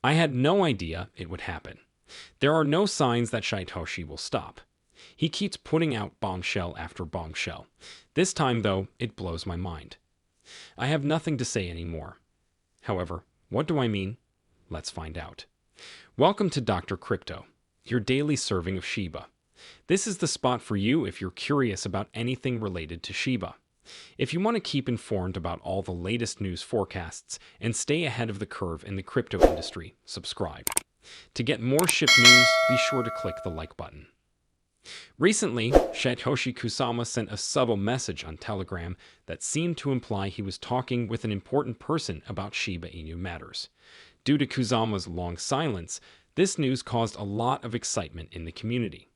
I had no idea it would happen. There are no signs that Satoshi will stop. He keeps putting out bombshell after bombshell. This time, though, it blows my mind. I have nothing to say anymore. However, what do I mean? Let's find out. Welcome to Dr. Crypto, your daily serving of Shiba. This is the spot for you if you're curious about anything related to Shiba. If you want to keep informed about all the latest news forecasts and stay ahead of the curve in the crypto industry, subscribe. To get more Shib news, be sure to click the like button. Recently, Satoshi Kusama sent a subtle message on Telegram that seemed to imply he was talking with an important person about Shiba Inu matters. Due to Kusama's long silence, this news caused a lot of excitement in the community.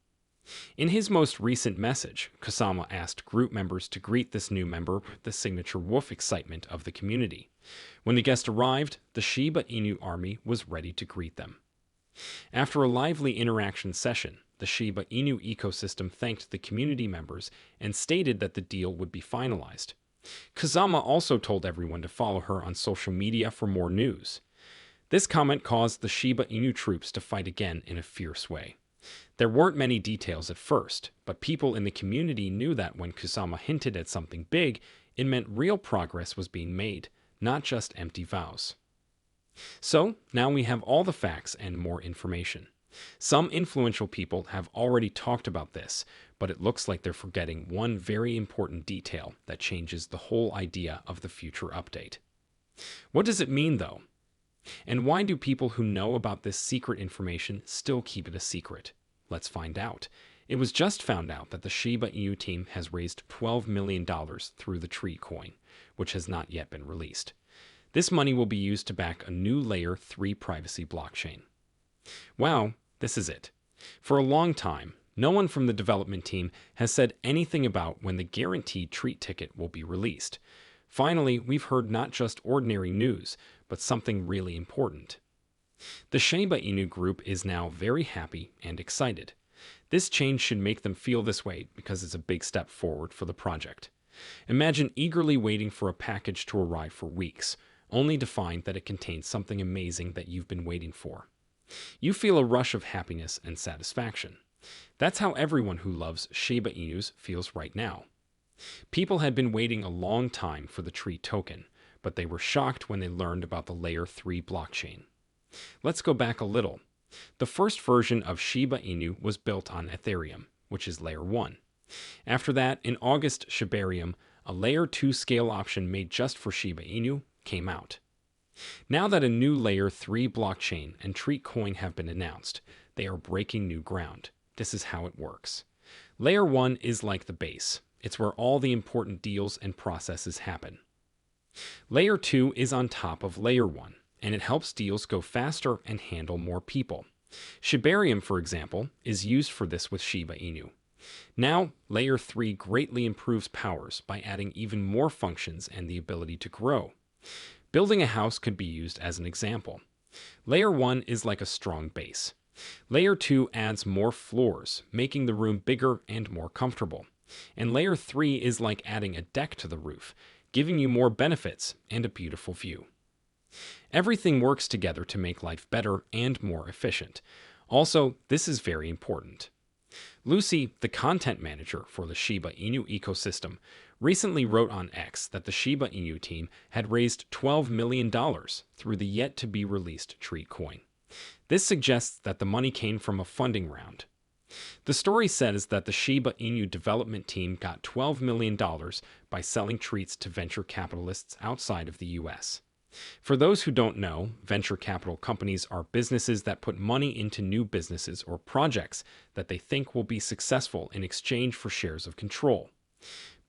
In his most recent message, Kusama asked group members to greet this new member with the signature woof excitement of the community. When the guest arrived, the Shiba Inu army was ready to greet them. After a lively interaction session, the Shiba Inu ecosystem thanked the community members and stated that the deal would be finalized. Kusama also told everyone to follow her on social media for more news. This comment caused the Shiba Inu troops to fight again in a fierce way. There weren't many details at first, but people in the community knew that when Kusama hinted at something big, it meant real progress was being made, not just empty vows. So, now we have all the facts and more information. Some influential people have already talked about this, but it looks like they're forgetting one very important detail that changes the whole idea of the future update. What does it mean, though? And why do people who know about this secret information still keep it a secret? Let's find out. It was just found out that the Shiba Inu team has raised $12 million through the Tree coin, which has not yet been released. This money will be used to back a new Layer 3 privacy blockchain. Wow, this is it. For a long time, no one from the development team has said anything about when the guaranteed treat ticket will be released. Finally, we've heard not just ordinary news, but something really important. The Shiba Inu group is now very happy and excited. This change should make them feel this way because it's a big step forward for the project. Imagine eagerly waiting for a package to arrive for weeks, only to find that it contains something amazing that you've been waiting for. You feel a rush of happiness and satisfaction. That's how everyone who loves Shiba Inus feels right now. People had been waiting a long time for the Tree token, but they were shocked when they learned about the Layer 3 blockchain. Let's go back a little. The first version of Shiba Inu was built on Ethereum, which is Layer 1. After that, in August, Shibarium, a Layer 2 scale option made just for Shiba Inu, came out. Now that a new Layer 3 blockchain and Tree coin have been announced, they are breaking new ground. This is how it works. Layer 1 is like the base. It's where all the important deals and processes happen. Layer 2 is on top of Layer 1, and it helps deals go faster and handle more people. Shibarium, for example, is used for this with Shiba Inu. Now, Layer 3 greatly improves powers by adding even more functions and the ability to grow. Building a house could be used as an example. Layer 1 is like a strong base. Layer 2 adds more floors, making the room bigger and more comfortable. And Layer 3 is like adding a deck to the roof, giving you more benefits and a beautiful view. Everything works together to make life better and more efficient. Also, this is very important. Lucy, the content manager for the Shiba Inu ecosystem, recently wrote on X that the Shiba Inu team had raised $12 million through the yet-to-be-released Tree coin. This suggests that the money came from a funding round. The story says that the Shiba Inu development team got $12 million by selling treats to venture capitalists outside of the US. For those who don't know, venture capital companies are businesses that put money into new businesses or projects that they think will be successful in exchange for shares of control.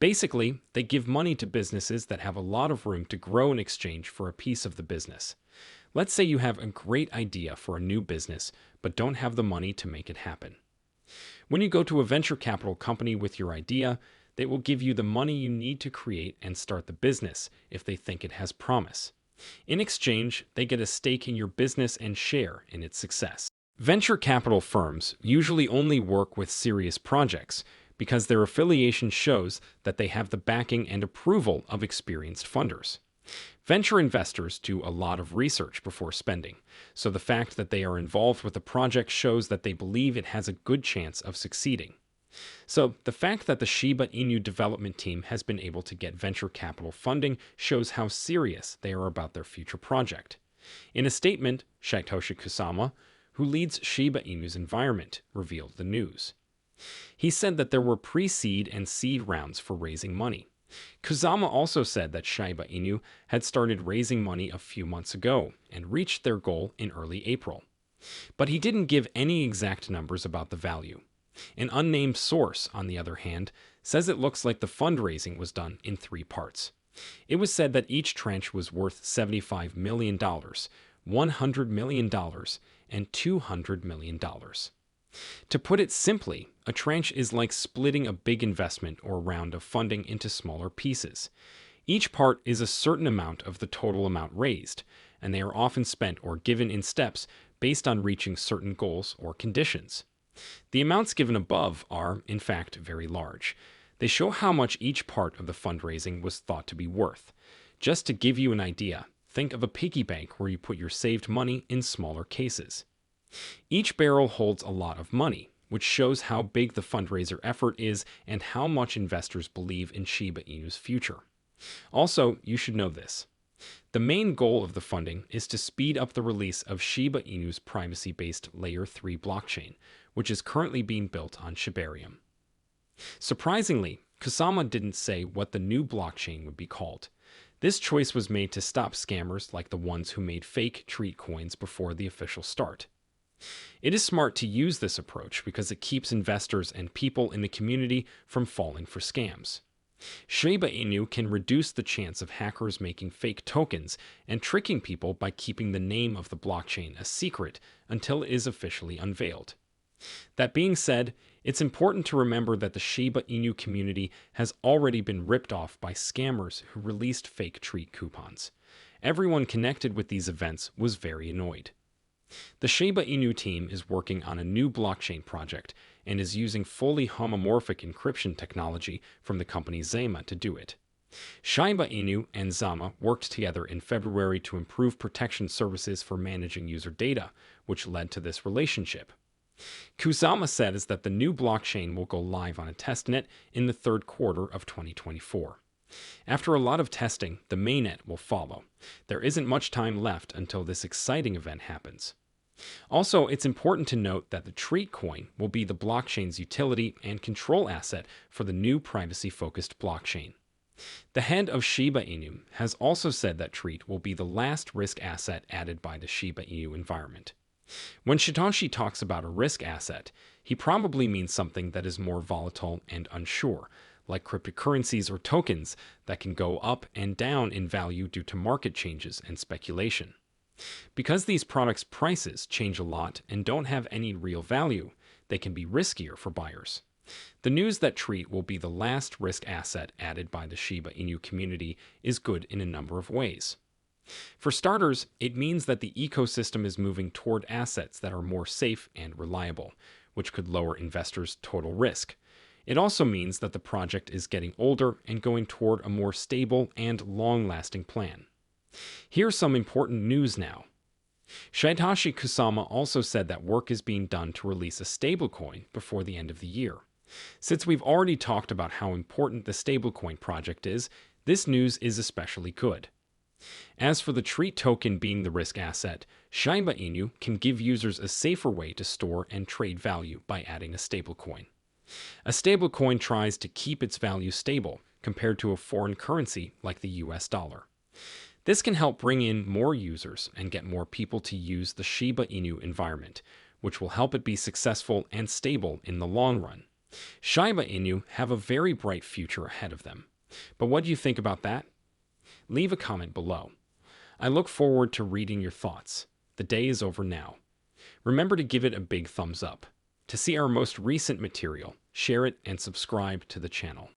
Basically, they give money to businesses that have a lot of room to grow in exchange for a piece of the business. Let's say you have a great idea for a new business, but don't have the money to make it happen. When you go to a venture capital company with your idea, they will give you the money you need to create and start the business if they think it has promise. In exchange, they get a stake in your business and share in its success. Venture capital firms usually only work with serious projects because their affiliation shows that they have the backing and approval of experienced funders. Venture investors do a lot of research before spending, so the fact that they are involved with the project shows that they believe it has a good chance of succeeding. So, the fact that the Shiba Inu development team has been able to get venture capital funding shows how serious they are about their future project. In a statement, Satoshi Kusama, who leads Shiba Inu's environment, revealed the news. He said that there were pre-seed and seed rounds for raising money. Kusama also said that Shiba Inu had started raising money a few months ago and reached their goal in early April. But he didn't give any exact numbers about the value. An unnamed source, on the other hand, says it looks like the fundraising was done in 3 parts. It was said that each tranche was worth $75 million, $100 million, and $200 million. To put it simply, a tranche is like splitting a big investment or round of funding into smaller pieces. Each part is a certain amount of the total amount raised, and they are often spent or given in steps based on reaching certain goals or conditions. The amounts given above are, in fact, very large. They show how much each part of the fundraising was thought to be worth. Just to give you an idea, think of a piggy bank where you put your saved money in smaller cases. Each barrel holds a lot of money, which shows how big the fundraiser effort is and how much investors believe in Shiba Inu's future. Also, you should know this. The main goal of the funding is to speed up the release of Shiba Inu's privacy-based Layer 3 blockchain, which is currently being built on Shibarium. Surprisingly, Kusama didn't say what the new blockchain would be called. This choice was made to stop scammers like the ones who made fake treat coins before the official start. It is smart to use this approach because it keeps investors and people in the community from falling for scams. Shiba Inu can reduce the chance of hackers making fake tokens and tricking people by keeping the name of the blockchain a secret until it is officially unveiled. That being said, it's important to remember that the Shiba Inu community has already been ripped off by scammers who released fake treat coupons. Everyone connected with these events was very annoyed. The Shiba Inu team is working on a new blockchain project and is using fully homomorphic encryption technology from the company Zama to do it. Shiba Inu and Zama worked together in February to improve protection services for managing user data, which led to this relationship. Kusama says that the new blockchain will go live on a testnet in the 3rd quarter of 2024. After a lot of testing, the mainnet will follow. There isn't much time left until this exciting event happens. Also, it's important to note that the Treat coin will be the blockchain's utility and control asset for the new privacy-focused blockchain. The head of Shiba Inu has also said that Treat will be the last risk asset added by the Shiba Inu environment. When Satoshi talks about a risk asset, he probably means something that is more volatile and unsure, like cryptocurrencies or tokens that can go up and down in value due to market changes and speculation. Because these products' prices change a lot and don't have any real value, they can be riskier for buyers. The news that Treat will be the last risk asset added by the Shiba Inu community is good in a number of ways. For starters, it means that the ecosystem is moving toward assets that are more safe and reliable, which could lower investors' total risk. It also means that the project is getting older and going toward a more stable and long-lasting plan. Here's some important news now. Satoshi Kusama also said that work is being done to release a stablecoin before the end of the year. Since we've already talked about how important the stablecoin project is, this news is especially good. As for the Treat token being the risk asset, Shiba Inu can give users a safer way to store and trade value by adding a stablecoin. A stablecoin tries to keep its value stable compared to a foreign currency like the US dollar. This can help bring in more users and get more people to use the Shiba Inu environment, which will help it be successful and stable in the long run. Shiba Inu have a very bright future ahead of them. But what do you think about that? Leave a comment below. I look forward to reading your thoughts. The day is over now. Remember to give it a big thumbs up. To see our most recent material, share it and subscribe to the channel.